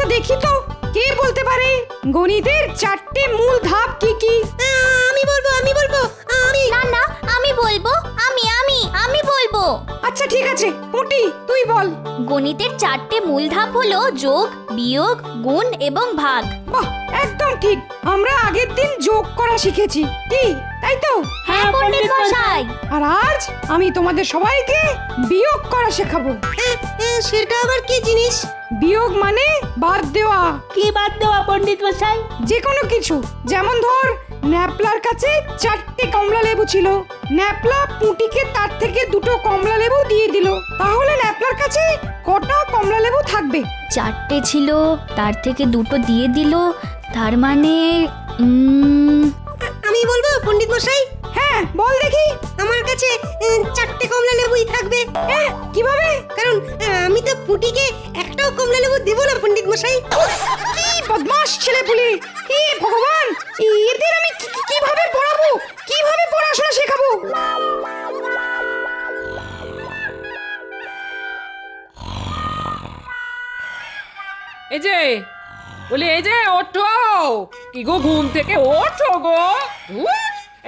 আচ্ছা দেখি তো কে বলতে পারে গণিতের চারটে মূল ধাপ কি কি? আমি বলবো আমি। না না, আমি বলবো। আমি বলবো। আচ্ছা ঠিক আছে, পুটি তুই বল। গণিতের চারটে মূল ধাপ হলো যোগ, বিয়োগ, গুণ এবং ভাগ। বাহ, একদম ঠিক। আমরা আগের দিন যোগ করা শিখেছি, কি তাই তো? হ্যাঁ পণ্ডিত মশাই। আর আজ আমি তোমাদের সবাইকে বিয়োগ করা শেখাবো। সেটা আবার কি জিনিস? বিয়োগ মানে বাদ দেওয়া। কি বাদ দেওয়া পণ্ডিত মশাই? যে কোনো কিছু, যেমন ধর ন্যাপলার কাছে চারটে কমলা লেবু ছিল, ন্যাপলা পুটিকে তার থেকে দুটো কমলা লেবু দিয়ে দিল, তাহলে ন্যাপলার কাছে কটা কমলা লেবু থাকবে? চারটে ছিল, তার থেকে দুটো দিয়ে দিল, তার মানে আমি বলবো পণ্ডিত মশাই। হ্যাঁ বল দেখি। আমার কাছে চারটে কমলা লেবুই থাকবে। কিভাবে? কারণ আমি তো পুটিকে একটাও কমলা লেবু দেব না পণ্ডিত মশাই। কি বদমাশ ছেলেপুলে! হে ভগবান, এদের আমি কিভাবে পড়াবো, কিভাবে পড়াশোনা শেখাবো? এই যে বলি, এই যে ওঠো, কি গো ঘুম থেকে ওঠো গো,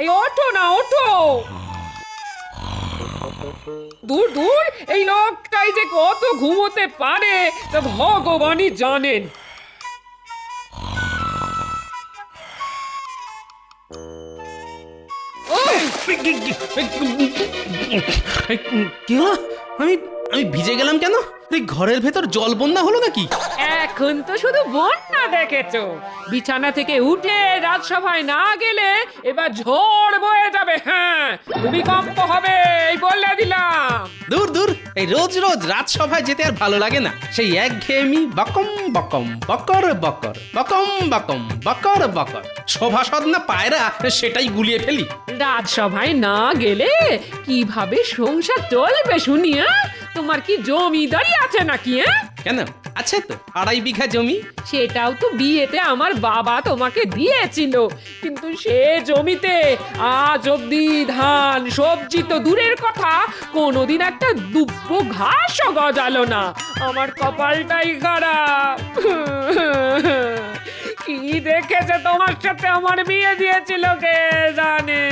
এই ওঠো না, ওঠো। দূর দূর, এই লোকটাই যে কত ঘুমোতে পারে তা ভগবানই জানেন। কি হলো? আমি আমি ভিজে গেলাম কেন? এই ঘরের ভেতর জল বন্যা হলো নাকি? এখন তো শুধু বন্যা দেখেছো, বিছানা থেকে উঠে রাজসভায় না গেলে এবার ঝড় বয়ে যাবে। হ্যাঁ, ভূমিকম্প হবে, এই বলে দিলাম। দূর দূর, এই রোজ রোজ রাজসভায় যেতে আর ভালো লাগে না। সেই একঘেয়েমি বকম বকম বকর বকর বকম বকম বকর বকর। সভাসদ না পায়রা, সেটাই গুলিয়ে ফেলি। রাজসভায় না গেলে কিভাবে সংসার চলবে শুনি? তোমার কি জমিদারি আছে নাকি? কেন, আছে তো 2.5 বিঘা জমি। সেটাও তো বিয়েতে আমার বাবা তোমাকে দিয়েছিল, কিন্তু সে জমিতে আজ অব্দি ধান সবজি তো দূরের কথা, কোনোদিন একটা দুব্ব ঘাসও গজালো না। আমার কপালটাই খারাপ। কি দেখেছে তোমার সাথে আমার বিয়ে দিয়েছিল কে জানে।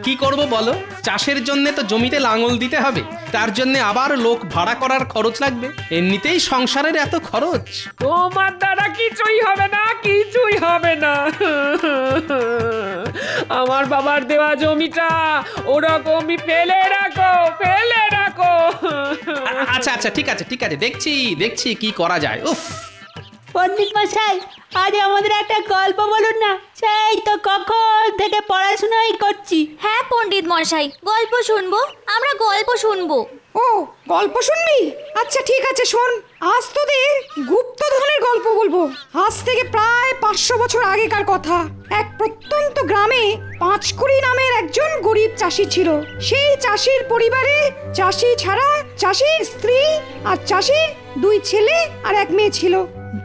কি করব বলো? চাষের জন্য তো জমিতে লাঙল দিতে হবে, তার জন্য আবার লোক ভাড়া করার খরচ লাগবে। এমনিতেই সংসারের এত খরচ। তোমার দ্বারা কিছুই হবে না, কিছুই হবে না। আমার বাবার দেওয়া জমিটা ওরকমই ফেলে রাখো, ফেলে রাখো। আচ্ছা আচ্ছা, ঠিক আছে ঠিক আছে, দেখছি দেখছি কি করা যায়। উফ, পণ্ডিত মশাই, আজ আমাদের একটা গল্প বলুন না। সেই তো কখন থেকে পড়াশোনাই করছি। হ্যাঁ পণ্ডিত মশাই, গল্প শুনবো, আমরা গল্প শুনবো। ও, গল্প শুনবি? আচ্ছা ঠিক আছে, শোন। আজ তোদের গুপ্তধনের গল্প বলবো। আজ থেকে প্রায় 500 বছর আগেকার কথা। এক প্রত্যন্ত গ্রামে পাঁচকুড়ি নামের একজন গরিব চাষি ছিল। সেই চাষির পরিবারে চাষি ছাড়া চাষির স্ত্রী আর চাষির 2 ছেলে আর 1 মেয়ে ছিল।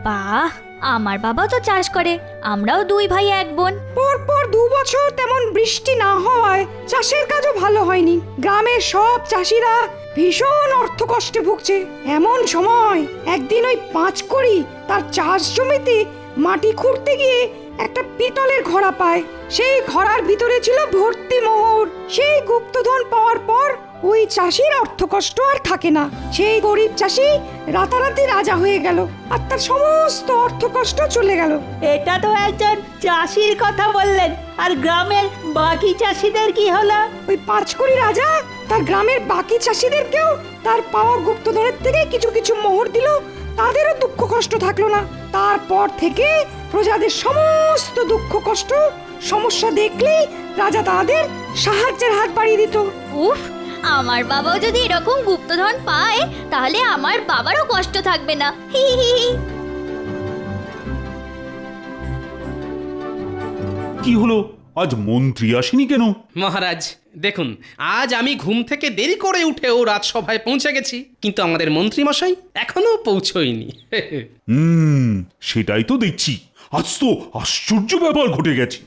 বাহ, আমার বাবা তো চাষ করে, আমরাও 2 ভাই 1 বোন। পরপর 2 বছর তেমন বৃষ্টি না হওয়ায় চাষের কাজও ভালো হয়নি। গ্রামের সব চাষিরা ভীষণ অর্থকষ্টে ভুগছে। এমন সময় একদিন ওই পাঁচকুড়ি তার চাষ জমিতে মাটি খুঁড়তে গিয়ে একটা পিতলের ঘড়া পায়। সেই ঘড়ার ভিতরে ছিল ভর্তি মোহর। সেই গুপ্তধন পাওয়ার পর ওই চাষির অর্থকষ্ট আর থাকে না। সেই গরিব চাষি রাতারাতি রাজা হয়ে গেল, আর তার সমস্ত অর্থকষ্ট চলে গেল। এটা তো একজন চাষির কথা বললেন, আর গ্রামের বাকি চাষিদের কি হলো? ওই পাঁচকুড়ি রাজা তার গ্রামের বাকি চাষিদেরকেও তার পাওয়া গুপ্তধনের থেকে কিছু কিছু মোহর দিল, তাদেরও দুঃখ কষ্ট থাকলো না। তারপর থেকে প্রজাদের সমস্ত দুঃখ কষ্ট সমস্যা দেখলেই রাজা তাদের সাহায্যের হাত বাড়িয়ে দিত। উফ, আমার বাবাও যদি এরকম গুপ্তধন পায় তাহলে আমার বাবারও কষ্ট থাকবে না। হি হি হি। কি হলো, আজ মন্ত্রী আসেনি কেন? মহারাজ দেখুন, আজ আমি ঘুম থেকে দেরি করে উঠেও রাজসভায় পৌঁছে গেছি, কিন্তু আমাদের মন্ত্রী মশাই এখনো পৌঁছয়নি। সেটাই তো দেখছি। আজ তো আশ্চর্য ব্যাপার ঘটে গেছে।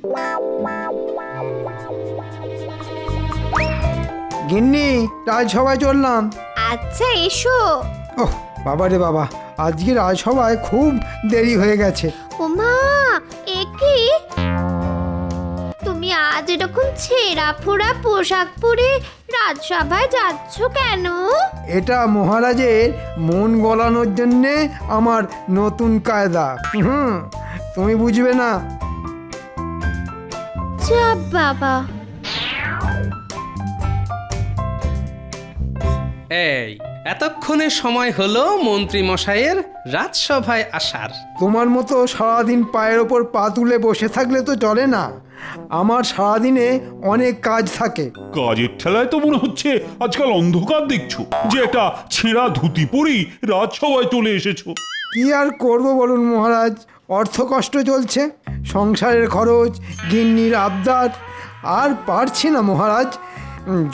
গিন্নি, রাজসভায় চললাম। আচ্ছা এসো। ওহ বাবা রে বাবা, আজকে রাজসভায় খুব দেরি হয়ে গেছে। ওমা এ কি তুমি আজ এরকম ছেঁড়া ফোড়া পোশাক পরে রাজসভায় যাচ্ছ কেন? এটা মহারাজের মন গলানোর জন্যে আমার নতুন কায়দা। তুমি বুঝবে না। যা বাবা। এই এতক্ষণে সময় হলো মন্ত্রী মশাইয়ের রাজসভায় আসার। তোমার মতো সারাদিন পায়ের ওপর পা তুলে বসে থাকলে তো চলে না। আমার সারাদিনে অনেক কাজ থাকে। কাজের ঠেলায় তো মনে হচ্ছে আজকাল অন্ধকার দেখছো, যে একটা ছেঁড়া ধুতি পরেই রাজসভায় চলে এসেছো। কি আর করব বলুন মহারাজ, অর্থ কষ্ট চলছে, সংসারের খরচ, গিন্নির আবদার, আর পারছি না মহারাজ।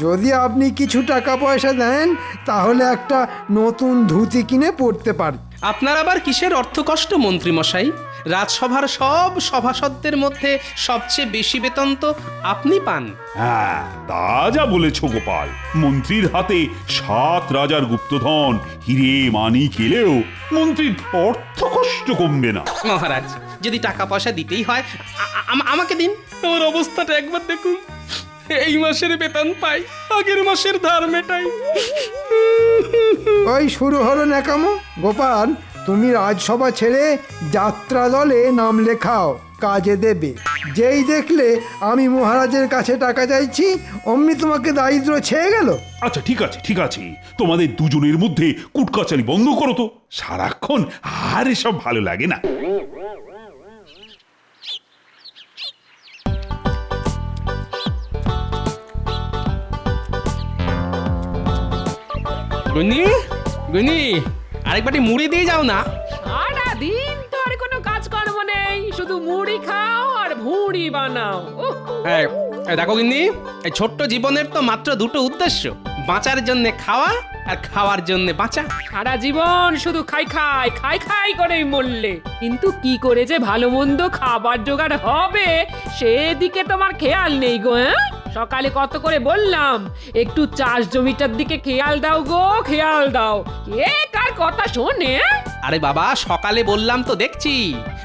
যদি আপনি কিছু টাকা পয়সা দেন তাহলে একটা নতুন ধুতি কিনে পরতে পারি। আপনার আবার কিসের অর্থকষ্ট মন্ত্রী মশাই? রাজসভার সব সভাসদদের মধ্যে সবচেয়ে বেশি বেতন তো আপনি পান। হ্যাঁ, তা যা বলেছ গোপাল। মন্ত্রীর হাতে 7 রাজার গুপ্তধন, হিরে মানিক এলেও মন্ত্রীর অর্থ কষ্ট কমবে না। মহারাজ, যদি টাকা পয়সা দিতেই হয় আমাকে দিন। আমার অবস্থাটা একবার দেখুন। এই মাসের বেতন পাই, আগের মাসের ধার মেটাই। ওই শুরু হলো ন্যাকামো। গোপাল, তুমি রাজসভা ছেড়ে যাত্রা দলে নাম লেখাও, কাজে দেবে। যেই দেখলে আমি মহারাজের কাছে টাকা চাইছি অমনি তোমাকে দারিদ্র ছেয়ে গেল। আচ্ছা ঠিক আছে ঠিক আছে, তোমাদের দুজনের মধ্যে কুটকাচারি বন্ধ করো তো। সারাক্ষণ আর এসব ভালো লাগে না। গুনি গুনি, আরেকবারটি মুড়ি দিয়ে যাও না। সারাদিন তো আর কোনো কাজকর্ম নেই, শুধু মুড়ি খাও আর ভুঁড়ি বানাও। উহ, এই দেখো গিন্নি, এই ছোট্ট জীবনের তো মাত্র দুটো উদ্দেশ্য, বাঁচার জন্য খাওয়া আর খাওয়ার জন্য বাঁচা। সারা জীবন শুধু খাই খাই খাই খাই করেই মরলে, কিন্তু কি করে যে ভালো মন্দ খাবার জোগাড় হবে সেদিকে তোমার খেয়াল নেই গো। সকালে কত করে বললাম একটু চাষ জমিটার দিকে খেয়াল দাও গো, খেয়াল দাও। কে কার কথা শোনে? আরে বাবা, সকালে বললাম তো দেখছি।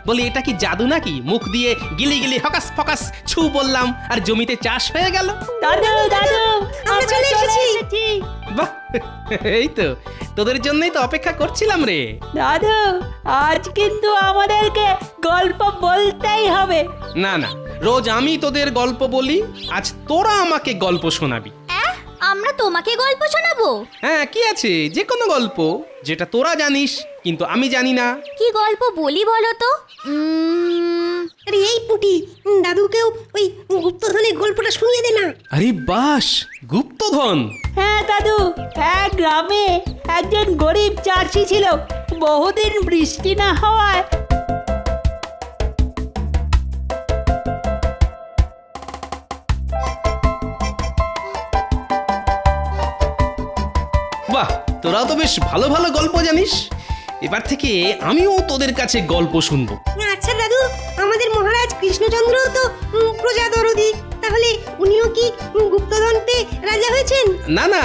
বলি এটা কি জাদু নাকি? মুখ দিয়ে গিলি গিলি হকাস ফকাস ছু বললাম আর জমিতে চাষ হয়ে গেল। দাদু দাদু আমরা চলে এসেছি। বাহ, এই তো তোদের জন্যই তো অপেক্ষা করছিলাম রে। দাদু, আজ কিন্তু আমাদেরকে গল্প বলতেই হবে। না না, রোজ আমি তোদের গল্প বলি, আজ তোরা আমাকে গল্প শোনাবি। আমরা তোমাকে গল্প শোনাবো? হ্যাঁ, কি আছে, যে কোনো গল্প যেটা তোরা জানিস কিন্তু আমি জানি না। কি গল্প বলি বলো তো? আরে এই পুটি, দাদুকেও ওই গুপ্তধনের গল্পটা শুনিয়ে দে না। আরে বাস, গুপ্তধন। হ্যাঁ দাদু, এক গ্রামে একজন গরিব চাষি ছিল। বহুদিন বৃষ্টি না হওয়ায় বাহ, তোরাও তো বেশ ভালো ভালো গল্প জানিস। এবার থেকে আমিও তোদের কাছে গল্প শুনবো। আচ্ছা দাদু, আমাদের মহারাজ কৃষ্ণচন্দ্র তো প্রজা দরদি, তাহলে উনিও কি গুপ্তধন পেয়ে রাজা হয়েছেন? না না,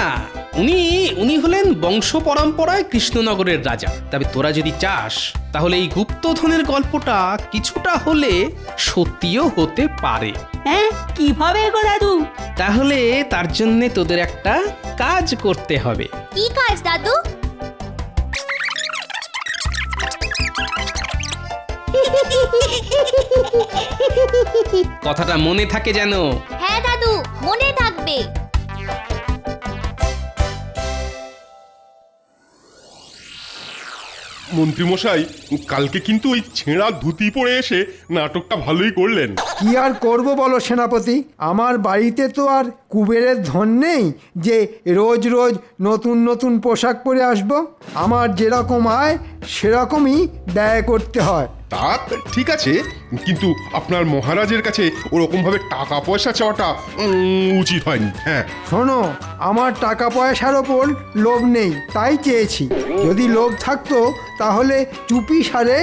উনি হলেন বংশ পরম্পরায় কৃষ্ণনগরের রাজা। তবে তোরা যদি চাস তাহলে এই গুপ্তধনের গল্পটা কিছুটা হলে সত্যিও হতে পারে। হ্যাঁ, কিভাবে গো দাদু? তাহলে তার জন্য তোদের একটা কাজ করতে হবে। কি কাজ দাদু? কথাটা মনে থাকে যেন। হ্যাঁ দাদু, মনে থাকবে। মন্ত্রীমশাই, কালকে কিন্তু ওই ছেঁড়া ধুতি পরে এসে নাটকটা ভালোই করলেন। কি আর করব বলো সেনাপতি, আমার বাড়িতে তো আর কুবেরের ধন নেই যে রোজ রোজ নতুন নতুন পোশাক পরে আসব। আমার যেরকম আয় সেরকমই ব্যয় করতে হয়। তা ঠিক আছে, কিন্তু আপনার মহারাজের কাছে ওরকম ভাবে টাকা পয়সা চাওয়াটা উচিত হয়নি। হ্যাঁ, শোনো, আমার টাকা পয়সার ওপর লোভ নেই, তাই চেয়েছি। যদি লোভ থাকতো তাহলে চুপি সারে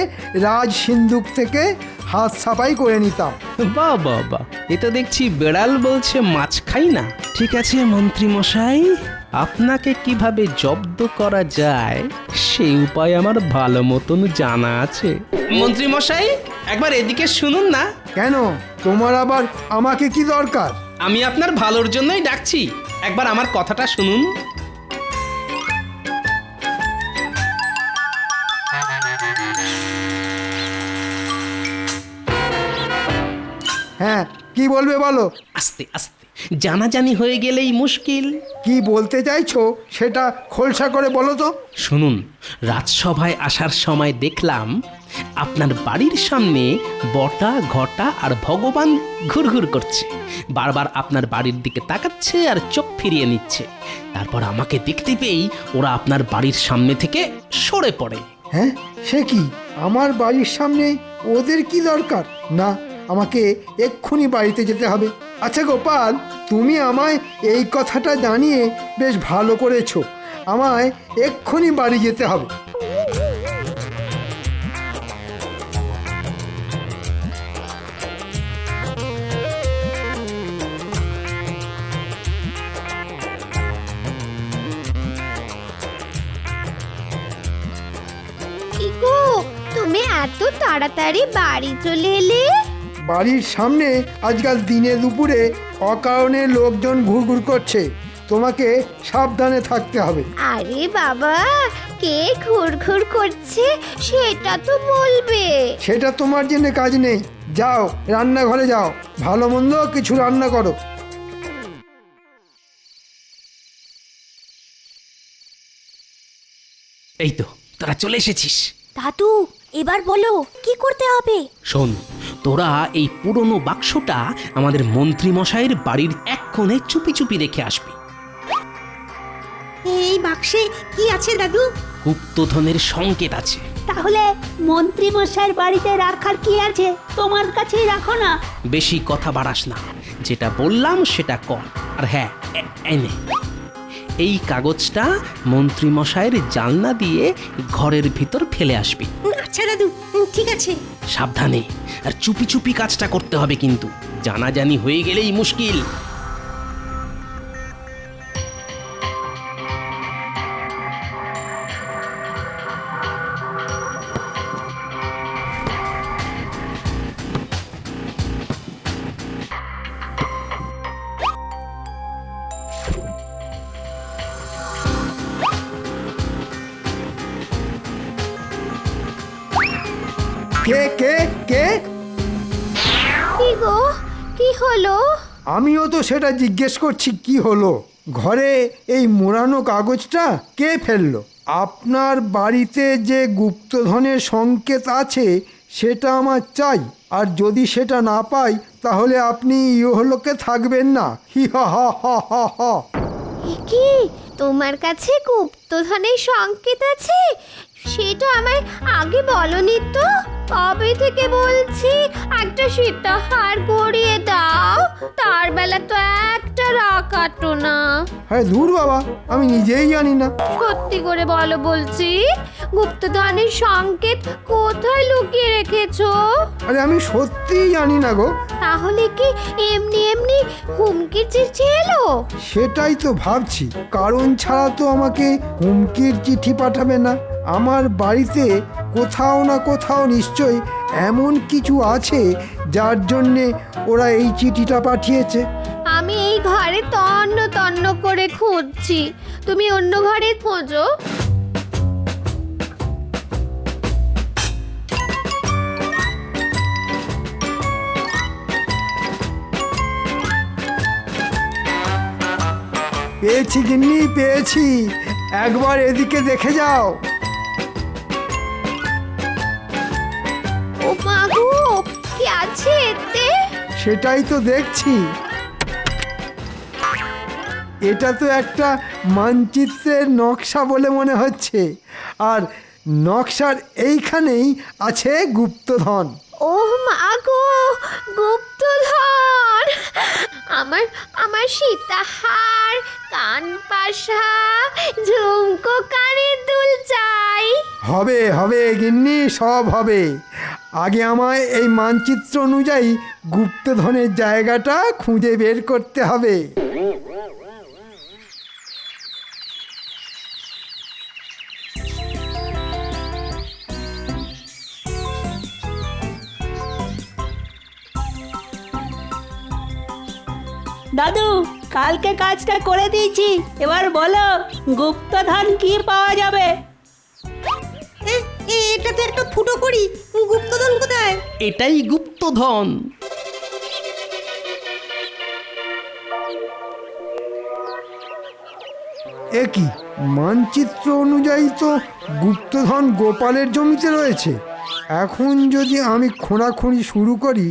রাজ সিন্ধুক থেকে হাত সাফাই করে নিতাম। বাহ বাহ বাহ, এ তো দেখছি বেড়াল বলছে মাছ খাই না। ঠিক আছে মন্ত্রী মশাই, আপনাকে কিভাবে জব্দ করা যায় সেই উপায় আমার ভালো মতন জানা আছে। মন্ত্রী মশাই, একবার এদিকে শুনুন না। কেন, তোমার আবার আমাকে কি দরকার? আমি আপনার ভালোর জন্যই ডাকছি, একবার আমার কথাটা শুনুন। হ্যাঁ, কি বলবে বলো। আস্তে আস্তে, জানাজানি হয়ে গেলেই মুশকিল। কি বলতে চাইছো সেটা খোলসা করে বলো তো। শুনুন, রাজসভায় আসার সময় দেখলাম আপনার বাড়ির সামনে বটা, ঘটা আর ভগবান ঘুরঘুর করছে। বারবার আপনার বাড়ির দিকে তাকাচ্ছে আর চোখ ফিরিয়ে নিচ্ছে। তারপর আমাকে দেখতে পেয়েই ওরা আপনার বাড়ির সামনে থেকে সরে পড়ে। হ্যাঁ, সে কি? আমার বাড়ির সামনে ওদের কি দরকার? না, আমাকে এক্ষুনি বাড়িতে যেতে হবে। আচ্ছা গোপাল, তুমি আমায় এই কথাটা জানিয়ে বেশ ভালো করেছো। আমায় এক্ষুনি বাড়ি যেতে হবে। কি গো, তুমি এত তাড়াতাড়ি বাড়ি চলে এলে? বাড়ির সামনে আজকাল দিনে দুপুরে অকারণে লোকজন ঘুরঘুর করছে, তোমাকে সাবধানে থাকতে হবে। আরে বাবা, কে ঘুরঘুর করছে সেটা তো বলবে। সেটা তোমার জন্য কাজ নেই। যাও, রান্নাঘরে যাও, ভালো মন্দ কিছু রান্না করো। এই তো তোরা চলে এসেছিস। দাদু, এবার বলো কি করতে হবে? শোন, তোরা এই পুরনো বাক্সটা আমাদের মন্ত্রী মশাইয়ের বাড়ির এক কোণে চুপি চুপি রেখে আসবি। এই বাক্সে কি আছে দাদু? গুপ্তধনের সংকেত আছে। তাহলে মন্ত্রী মশাইয়ের বাড়িতে রাখার কি আছে? তোমার কাছেই রাখো না। বেশি কথা বাড়াস না, যেটা বললাম সেটা কর। আর হ্যাঁ, এনে এই কাগজটা মন্ত্রী মশাইয়ের জানলা দিয়ে ঘরের ভিতর ফেলে আসবি। আচ্ছা দাদু, ঠিক আছে। সাবধানে আর চুপি চুপি কাজটা করতে হবে, কিন্তু জানাজানি হয়ে গেলেই মুশকিল। কে কে কে? কি গো, কি হলো? আমিও তো সেটা জিজ্ঞেস করছি, কি হলো? ঘরে এই মোড়ানো কাগজটা কে ফেললো? আপনার বাড়িতে যে গুপ্তধনের সংকেত আছে সেটা আমার চাই। আর যদি সেটা না পাই তাহলে আপনি ইহলোকে থাকবেন না। হি হা হা হা হা হা। কি তোমার কাছে গুপ্তধনের সংকেত আছে? সেটা আমায় আগে বলনি তো। কবে থেকে বলছি একটা সীতাহার গড়িয়ে দাও, তার বেলা তো একটা রাখাটো না। হ্যাঁ দূর বাবা, আমি নিজেই জানি না। সত্যি করে বলো বলছি, গুপ্তধনের সংকেত কোথায় লুকিয়ে রেখেছো? আরে আমি সত্যিই জানি না গো। তাহলে কি এমনি এমনি হুমকির চিঠি এলো? সেটাই তো ভাবছি, কারণ ছাড়া তো আমাকে হুমকির চিঠি পাঠাবে না। আমার বাড়িতে কোথাও না কোথাও নিশ্চয়ই এমন কিছু আছে যার জন্যে ওরা এই চিঠিটা পাঠিয়েছে। আমি এই ঘরে তন্ন তন্ন করে খুঁজছি, তুমি অন্য ঘরে খোঁজো। পেয়েছি গিন্নি, পেয়েছি। একবার এদিকে দেখে যাও। ও মা গো, কি আছে এতে? সেটাই তো দেখছি। এটা তো একটা মানচিত্রের নকশা বলে মনে হচ্ছে, আর নকশার এইখানেই আছে গুপ্তধন। ও মা গো, গুপ্তধন! আমার আমার সীতাহার, কানপাশা, ঝুমকো, কানের দুল চাই। হবে হবে গিন্নি, সব হবে। আগে আমায় এই মানচিত্র অনুযায়ী গুপ্তধনের জায়গাটা খুঁজে বের করতে হবে। দাদু কালকে কাজটা করে দিয়েছি, এবার বলো গুপ্তধন কি পাওয়া যাবে? এটা তো একটা ফুটো করি, গুপ্তধন কোথায়? এটাই গুপ্তধন। এ কি মানচিত্র অনুযায়ী তো গুপ্তধন গোপালের জমিতে রয়েছে। এখন যদি আমি খোঁড়াখুঁড়ি শুরু করি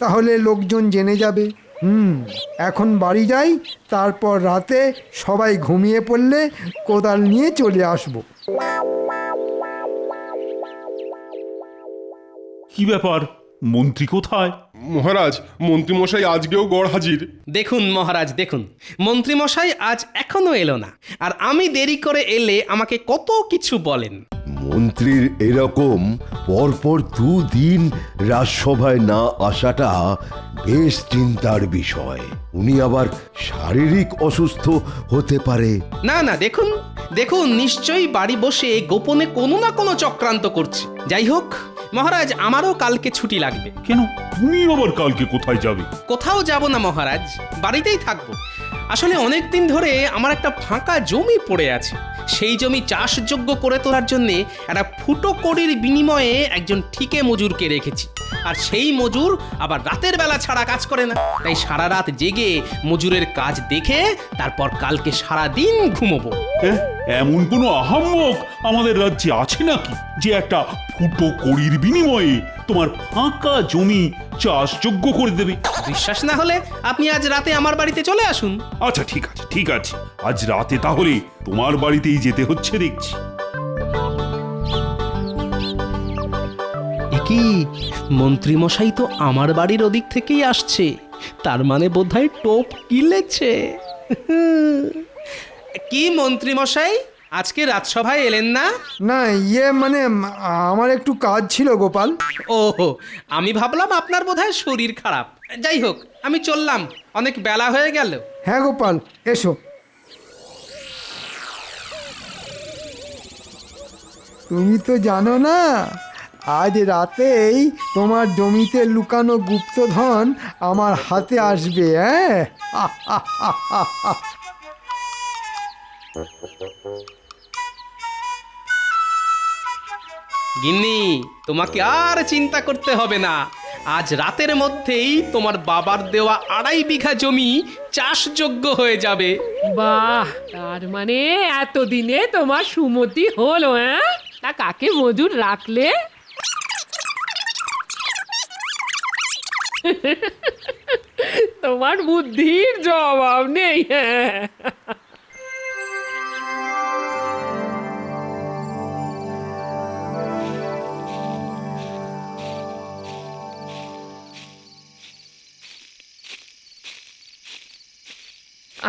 তাহলে লোকজন জেনে যাবে। এখন বাড়ি যাই, তারপর রাতে সবাই ঘুমিয়ে পড়লে কোদাল নিয়ে চলে আসব। কি ব্যাপার, মন্ত্রী কোথায়? মহারাজ, মন্ত্রীমশাই আজকেও গড় হাজির। দেখুন মহারাজ, দেখুন মন্ত্রীমশাই আজ এখনো এলো না, আর আমি দেরি করে এলে আমাকে কত কিছু বলেন। মন্ত্রীর এরকম পরপর 2 দিন রাজসভায় না আসাটা বেশ চিন্তার বিষয়। উনি আবার শারীরিক অসুস্থ হতে পারে। না না, দেখুন দেখুন, নিশ্চয়ই বাড়ি বসে গোপনে কোনো না কোনো চক্রান্ত করছে। যাই হোক মহারাজ, আমারও কালকে ছুটি লাগবে। কেন, তুমি আবার কালকে কোথায় যাবে? কোথাও যাব না মহারাজ, বাড়িতেই থাকবো। আসলে অনেক দিন ধরে আমার একটা ফাঁকা জমি পড়ে আছে। সেই জমি চাষযোগ্য করে তোলার জন্যে একটা ফুটো কড়ির বিনিময়ে একজন ঠিকে মজুরকে রেখেছি। আর সেই মজুর আবার রাতের বেলা ছাড়া কাজ করে না, তাই সারা রাত জেগে মজুরের কাজ দেখে তারপর কালকে সারা দিন ঘুমোবো। এমন কোনো আহাম্মক আমাদের রাজ্যে আছে নাকি যে একটা ফুটো কড়ির বিনিময়ে তোমার ফাঁকা জমি চাষযোগ্য করে দেবে? বিশ্বাস না হলে আপনি আজ রাতে আমার বাড়িতে চলে আসুন। আচ্ছা ঠিক আছে, ঠিক আছে, আজ রাতে তাহলে তোমার বাড়িতেই যেতে হচ্ছে দেখছি। কি মন্ত্রীমশাই তো আমার বাড়ির ওদিক থেকেই আসছে, তার মানে বোধহয় টোপ কিলেছে। কি মন্ত্রীমশাই, আজকে রাজসভায় এলেন না? না, মানে আমার একটু কাজ ছিল গোপাল। ওহো, আমি ভাবলাম আপনার বোধহয় শরীর খারাপ। যাই হোক, আমি চললাম, অনেক বেলা হয়ে গেল। হ্যাঁ গোপাল, এসো। তুমি তো জানো না, আজ রাতেই তোমার জমিতে লুকানো গুপ্তধন আমার হাতে আসবে। গিন্নি, তোমাকে আর চিন্তা করতে হবে না। আজ রাতের মধ্যেই তোমার বাবার দেওয়া 2.5 বিঘা জমি চাষযোগ্য হয়ে যাবে। বাহ, তার মানে এতদিনে তোমার সুমতি হলো? তা কাকে মজুর রাখলে? তোমার বুদ্ধির জবাব নেই।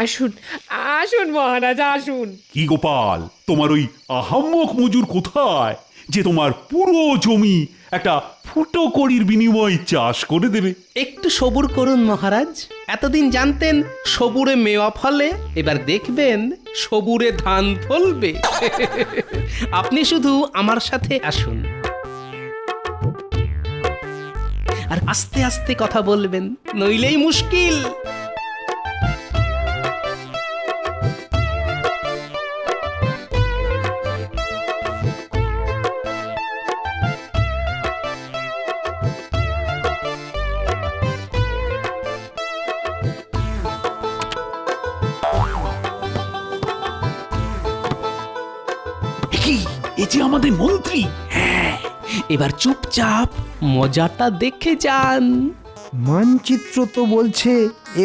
আসুন আসুন মহারাজ, আসুন। কি গোপাল, তোমার ওই আহাম্মক মজুর কোথায় যে তোমার পুরো জমি একটা ফুটো কড়ির বিনিময়ে চাষ করে দেবে? একটু সবুর করুন মহারাজ। এতদিন জানতেন সবুরে মেওয়া ফলে, এবার দেখবেন সবুরে ধান ফলবে। আপনি শুধু আমার সাথে আসুন, আর আস্তে আস্তে কথা বলবেন, নইলেই মুশকিল। এ যে আমাদের মন্ত্রী। হ্যাঁ, এবার চুপচাপ মজাটা দেখে যান। মানচিত্র তো বলছে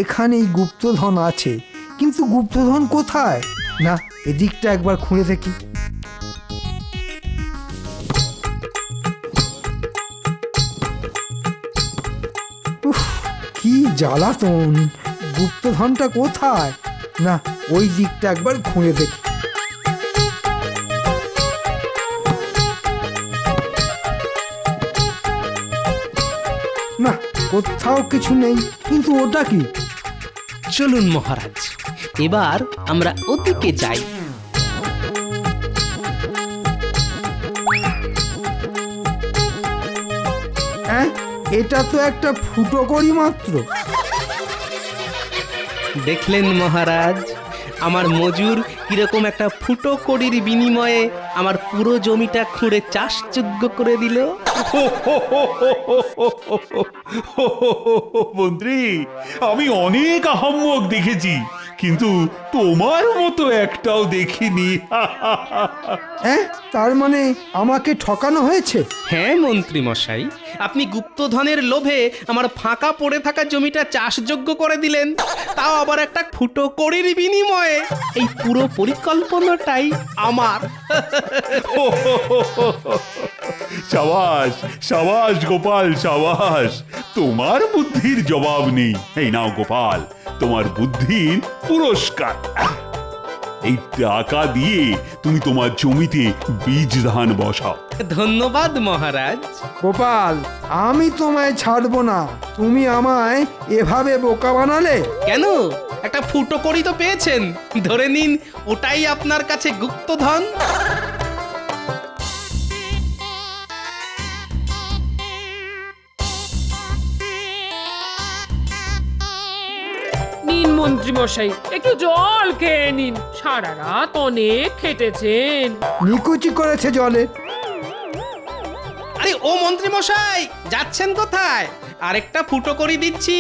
এখানেই গুপ্তধন আছে, কিন্তু গুপ্তধন কোথায়? না, এদিকটা একবার খুঁড়ে দেখি। উফ, কি জ্বালাতন! গুপ্তধনটা কোথায়? না, ওই দিকটা একবার খুঁড়ে দেখি। না, কোথাও কিছু নেই, কিন্তু ওটা কি? চলুন মহারাজ, এবার আমরা ওদিকে যাই। হ্যাঁ, এটা তো একটা ফুটো করি মাত্র। দেখলেন মহারাজ, আমার মজুর কিরকম একটা ফুটো কড়ির বিনিময়ে আমার পুরো জমিটা খুঁড়ে চাষযোগ্য করে দিল। মন্ত্রী, আমি অনেক আহাম্মক দেখেছি, কিন্তু তোমার মতো একটাও দেখিনি। হ্যাঁ, তার মানে আমাকে ঠকানো হয়েছে? হ্যাঁ মন্ত্রী মশাই, আপনি গুপ্তধনের লোভে আমার ফাঁকা পড়ে থাকা জমিটা চাষযোগ্য করে দিলেন, তাও আবার একটা ফুটো কড়ির বিনিময়ে। এই পুরো পরিকল্পনাটাই আমার। সাবাস সাবাস গোপাল, সাবাস। তোমার বুদ্ধির জবাব নেই। এই নাও গোপাল, তোমার বুদ্ধির পুরস্কার। এই টাকা দিয়ে তুমি তোমার জমিতে বীজ ধান বসাও। ধন্যবাদ মহারাজ। গোপাল, আমি তোমায় ছাড়বো না। তুমি আমায় এভাবে বোকা বানালে। কেন? একটা ফুটো কড়ি তো পেয়েছেন, ধরে নিন ওটাই আপনার কাছে গুপ্তধন। নিন মন্ত্রী মশাই, একটু জল খেয়ে নিন, সারা রাত অনেক খেটেছেন। নিকুচি করেছে জলে। আরে ও মন্ত্রী মশাই, যাচ্ছেন কোথায়? আরেকটা ফুটো করি দিচ্ছি,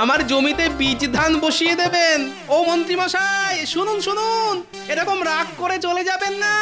আমার জমিতে বীজ ধান বসিয়ে দেবেন। ও মন্ত্রী মশাই, শুনুন শুনুন, এরকম রাগ করে চলে যাবেন না।